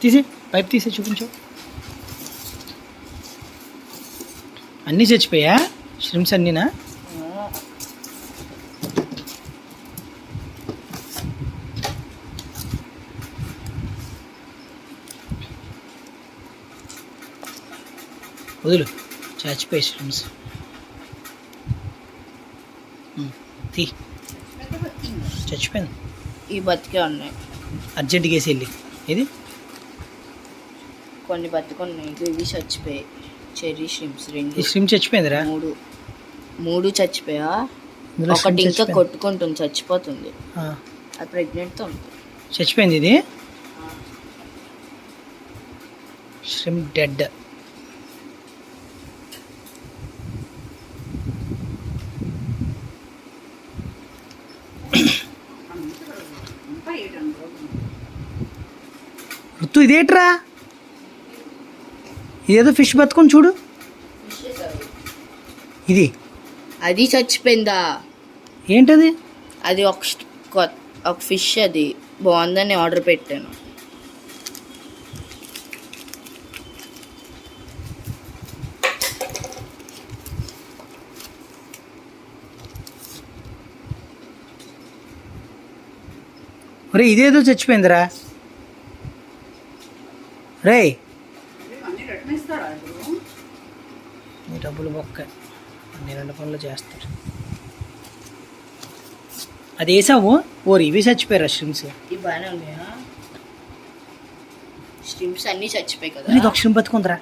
తీసి పైప్ తీసి చూపించు. అన్నీ చచ్చిపోయా ష్రిమ్స్ అన్నీనా? వదులు, చచ్చిపోయి ష్రిమ్స్. తీ, చచ్చిపోయింది. ఈ బతికే ఉన్నాయి. అర్జెంట్గా వేసి వెళ్ళి. ఇది కొన్ని బతుకున్నాయి, ఇవి చచ్చిపోయాయి. చెర్రీ ష్రిమ్స్ రెండు. ఈ ష్రిమ్ చచ్చిపోయిందిరా. మూడు చచ్చిపోయా. ఒకటి ఇంకా కొట్టుకుంటుంది, చచ్చిపోతుంది. అది ప్రెగ్నెంట్తో ఉంది. చచ్చిపోయింది ఇది. ష్రిమ్ డెడ్. ఋతు ఇదేట్రా? ఇదేదో ఫిష్ బతుకొని చూడు. ఇది అది చచ్చిపోయిందా? ఏంటది? అది ఒక ఫిష్. అది బాగుందని ఆర్డర్ పెట్టాను. రే ఇదేదో చచ్చిపోయిందిరా. రే నీ డబ్బులు బొక్క, అన్ని రెండు పనులు చేస్తారు. అది వేసాము. ఓరి ఇవి చచ్చిపోయారా ష్రిమ్స్? ఇవి బాగానే ఉన్నాయా? స్ట్రిమ్స్ అన్నీ చచ్చిపోయాయి కదా. ఇది ఒక ష్రిమ్ బతుకుందిరా.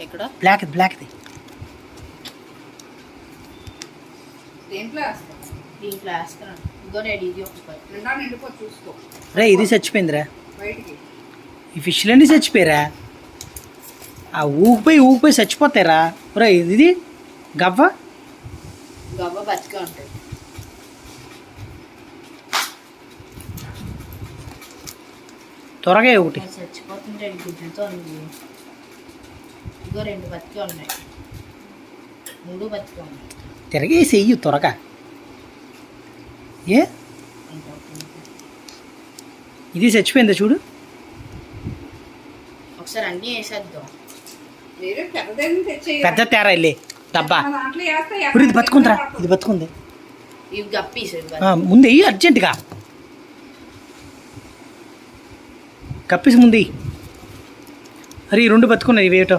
ఎక్కడ? బ్లాక్ది. దీంట్లో వేస్తాను. ఇంకో రెడీ. ఇది ఒకటి చూసుకో. రే ఇది చచ్చిపోయిందిరా. ఈ ఫిష్లన్నీ చచ్చిపోయారా. ఆ ఊగిపోయి చచ్చిపోతాయిరా. రే ఇది గవ్వ బతికే ఉంటాయి. త్వరగా ఒకటి చచ్చిపోతుంటే గుడ్లతో ఉంది. ఇంకో రెండు బతికే ఉన్నాయి. మూడు బతికే ఉన్నాయి. తిరగేసి వెయ్యి త్వరగా. ఏ ఇది చచ్చిపోయిందా చూడు. ఒకసారి అన్నీ వేసేద్దాం. పెద్ద తేరా వెళ్ళి డబ్బా. ఇది బతుకుందిరా. ఇది బతుకుంది. ఇవి గప్పీస్ ముందు వెయ్యి అర్జెంటుగా. కప్పేసి ముందు. అరే ఈ రెండు బతుకున్నాయి. ఇవి ఏటో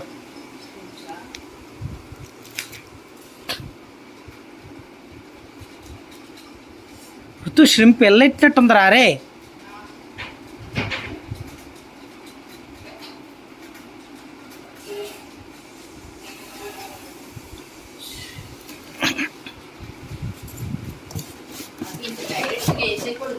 ఋతు ష్రింప్ వెళ్ళేటట్టుందిరా. రే వేసే కూడా